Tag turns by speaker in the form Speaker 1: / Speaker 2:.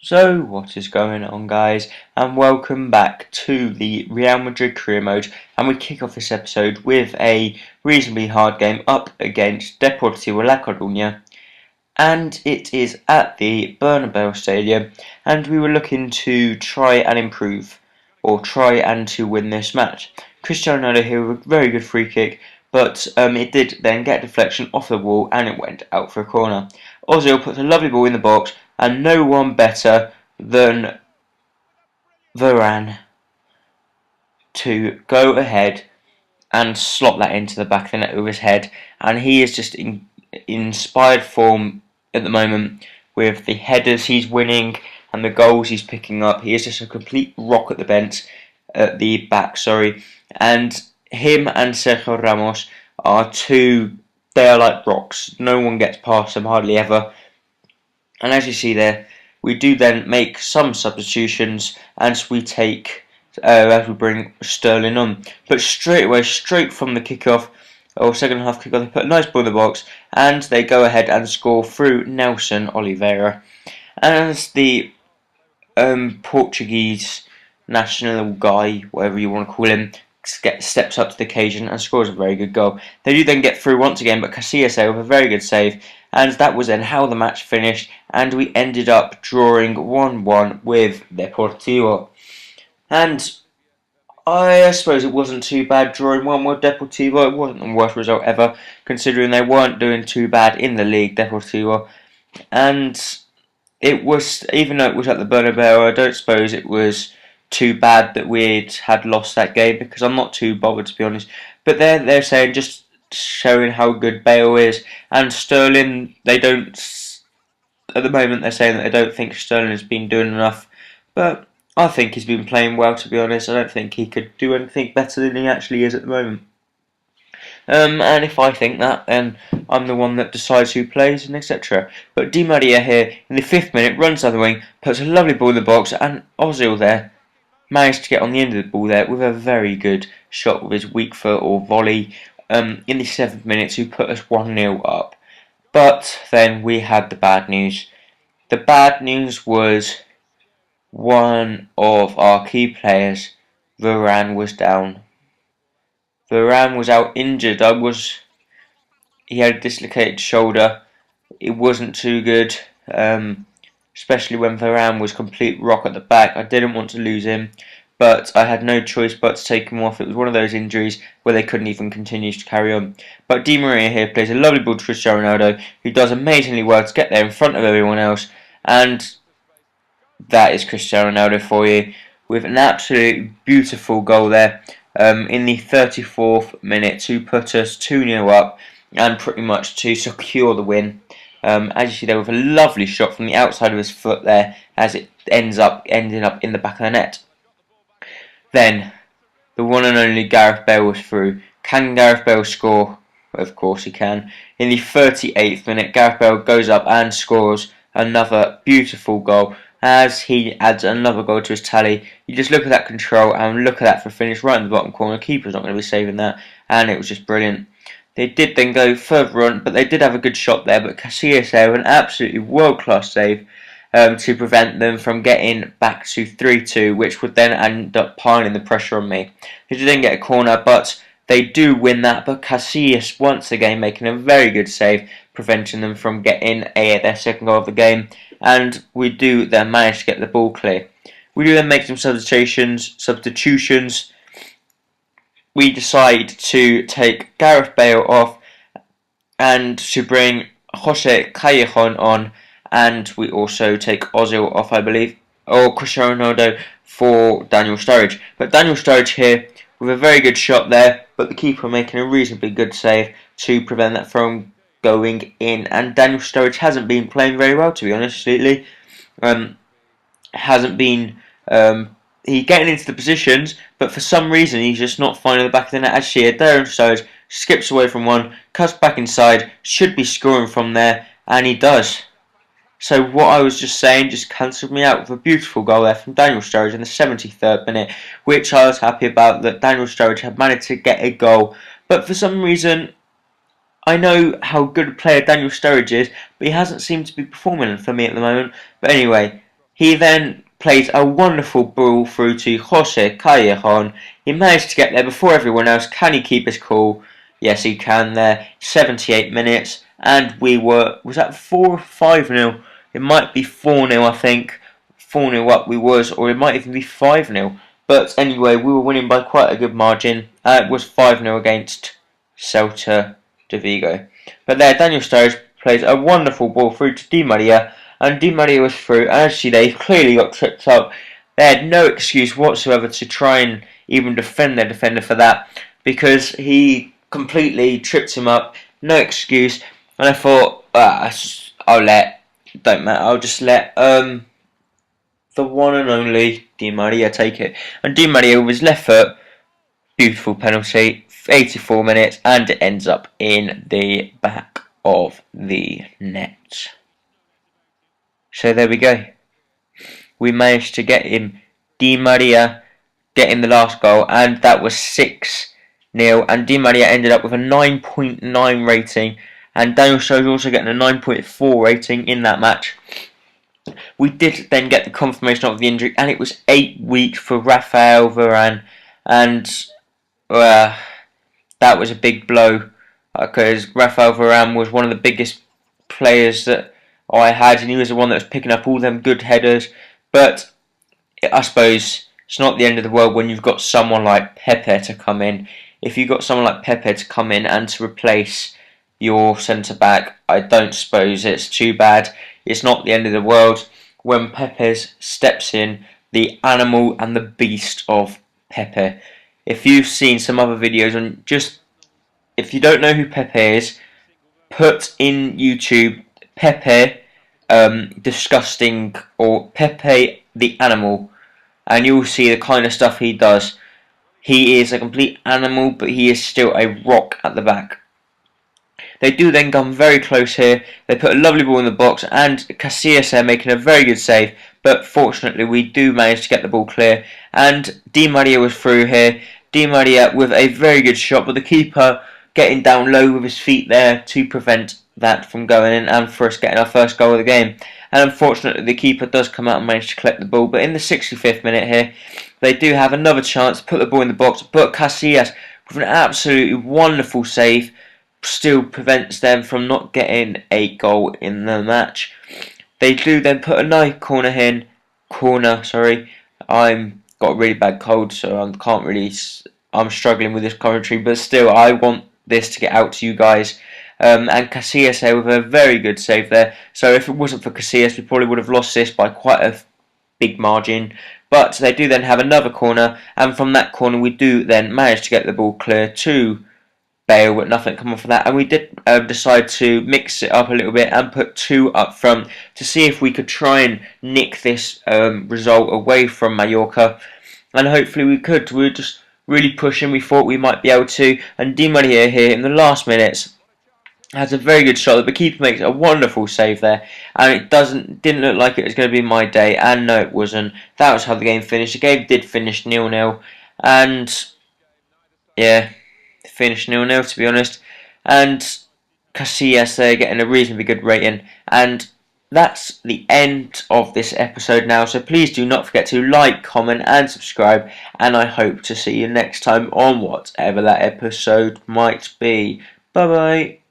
Speaker 1: So what is going on, guys, and welcome back to the Real Madrid career mode, and we kick off this episode with a reasonably hard game up against Deportivo La Coruña, and it is at the Bernabeu Stadium, and we were looking to try and improve, or try and to win this match. Cristiano Ronaldo here with a very good free kick, but it did then get a deflection off the wall and it went out for a corner. Ozil puts a lovely ball in the box, and no one better than Varane to go ahead and slot that into the back of the net with his head, and he is just in inspired form at the moment with the headers he's winning and the goals he's picking up. He is just a complete rock at the back, and him and Sergio Ramos they are like rocks. No one gets past them hardly ever. And as you see there, we do then make some substitutions as we bring Sterling on. But straight away, straight from the kickoff, or second half kickoff, they put a nice ball in the box and they go ahead and score through Nelson Oliveira. And as the Portuguese national guy, whatever you want to call him, steps up to the occasion and scores a very good goal. They do then get through once again, but Casillas with a very good save, and that was then how the match finished, and we ended up drawing 1-1 with Deportivo. And I suppose it wasn't too bad drawing 1 with Deportivo. It wasn't the worst result ever, considering they weren't doing too bad in the league, Deportivo. And it was, even though it was at the Bernabeu, I don't suppose it was too bad that we had lost that game, because I'm not too bothered, to be honest. But they're saying, just showing how good Bale is, and Sterling, they don't, at the moment they're saying that they don't think Sterling has been doing enough, but I think he's been playing well, to be honest. I don't think he could do anything better than he actually is at the moment. And if I think that, then I'm the one that decides who plays and etc. But Di Maria here in the 5th minute runs down the wing, puts a lovely ball in the box, and Ozil there managed to get on the end of the ball there with a very good shot with his weak foot or volley in the 7th minute to put us 1-0 up. But then we had the bad news. The bad news was one of our key players, Varane, was down. Varane was out injured. He had a dislocated shoulder. It wasn't too good, especially when Varane was complete rock at the back. I didn't want to lose him, but I had no choice but to take him off. It was one of those injuries where they couldn't even continue to carry on. But Di Maria here plays a lovely ball to Cristiano Ronaldo, who does amazingly well to get there in front of everyone else, and that is Cristiano Ronaldo for you, with an absolutely beautiful goal there in the 34th minute to put us 2-0 up and pretty much to secure the win. As you see there, with a lovely shot from the outside of his foot there, as it ended up in the back of the net. Then the one and only Gareth Bale was through. Can Gareth Bale score? Of course he can. In the 38th minute, Gareth Bale goes up and scores another beautiful goal as he adds another goal to his tally. You just look at that control and look at that for finish right in the bottom corner. Keeper's not going to be saving that, and it was just brilliant. They did then go further on, but they did have a good shot there. But Casillas there with an absolutely world-class save to prevent them from getting back to 3-2, which would then end up piling the pressure on me. They did then get a corner, but they do win that. But Casillas once again making a very good save, preventing them from getting their second goal of the game. And we do then manage to get the ball clear. We do then make some substitutions. We decide to take Gareth Bale off and to bring Jose Callejon on, and we also take Ozil off, I believe, or Cristiano Ronaldo for Daniel Sturridge. But Daniel Sturridge here with a very good shot there, but the keeper making a reasonably good save to prevent that from going in. And Daniel Sturridge hasn't been playing very well, to be honest, lately. Hasn't been he's getting into the positions, but for some reason he's just not finding the back of the net. As she had there, Sturridge skips away from one, cuts back inside, should be scoring from there, and he does. So what I was just saying just cancelled me out with a beautiful goal there from Daniel Sturridge in the 73rd minute, which I was happy about, that Daniel Sturridge had managed to get a goal. But for some reason, I know how good a player Daniel Sturridge is, but he hasn't seemed to be performing for me at the moment. But anyway, He then plays a wonderful ball through to Jose Callejon. He managed to get there before everyone else. Can he keep his cool? Yes, he can there. 78 minutes, and was that 4 or 5-0? It might be 4-0, I think. 4-0 up we was, or it might even be 5-0. But anyway, we were winning by quite a good margin. It was 5-0 against Celta de Vigo. But there, Daniel Sturridge plays a wonderful ball through to Di Maria, and Di Maria was through, and actually they clearly got tripped up. They had no excuse whatsoever to try and even defend their defender for that, because he completely tripped him up. No excuse. And I thought, I'll just let the one and only Di Maria take it. And Di Maria with his left foot, beautiful penalty, 84 minutes, and it ends up in the back of the net. So there we go. We managed to get him, Di Maria, getting the last goal, and that was 6-0. And Di Maria ended up with a 9.9 rating, and Daniel Sturridge also getting a 9.4 rating in that match. We did then get the confirmation of the injury, and it was 8 weeks for Rafael Varane, and that was a big blow, because Rafael Varane was one of the biggest players that I had, and he was the one that was picking up all them good headers. But I suppose it's not the end of the world when you've got someone like Pepe to come in. If you've got someone like Pepe to come in and to replace your centre back, I don't suppose it's too bad. It's not the end of the world when Pepe steps in, the animal and the beast of Pepe. If you've seen some other videos on if you don't know who Pepe is, put in YouTube Pepe disgusting or Pepe the animal, and you'll see the kind of stuff he does. He is a complete animal, but he is still a rock at the back. They do then come very close here. They put a lovely ball in the box, and Casillas there making a very good save, but fortunately we do manage to get the ball clear, and Di Maria was through here. Di Maria with a very good shot, but the keeper getting down low with his feet there to prevent that from going in, and for us getting our first goal of the game. And unfortunately the keeper does come out and manage to collect the ball, but in the 65th minute here they do have another chance to put the ball in the box, but Casillas with an absolutely wonderful save still prevents them from not getting a goal in the match. They do then put a nice corner. I'm got a really bad cold, so I'm struggling with this commentary, but still I want this to get out to you guys. And Casillas there with a very good save there. So if it wasn't for Casillas, we probably would have lost this by quite a big margin. But they do then have another corner, and from that corner we do then manage to get the ball clear to Bale, but nothing come off of that, and we did decide to mix it up a little bit and put 2 up front to see if we could try and nick this result away from Mallorca, and hopefully we could. We were just really pushing. We thought we might be able to, and Di Maria here in the last minutes has a very good shot. The keeper makes a wonderful save there, and it didn't look like it was going to be my day, and no, it wasn't. That was how the game finished. The game did finish 0-0, and yeah, finished 0-0 to be honest, and Casillas there getting a reasonably good rating, and that's the end of this episode now, so please do not forget to like, comment and subscribe, and I hope to see you next time on whatever that episode might be. Bye bye.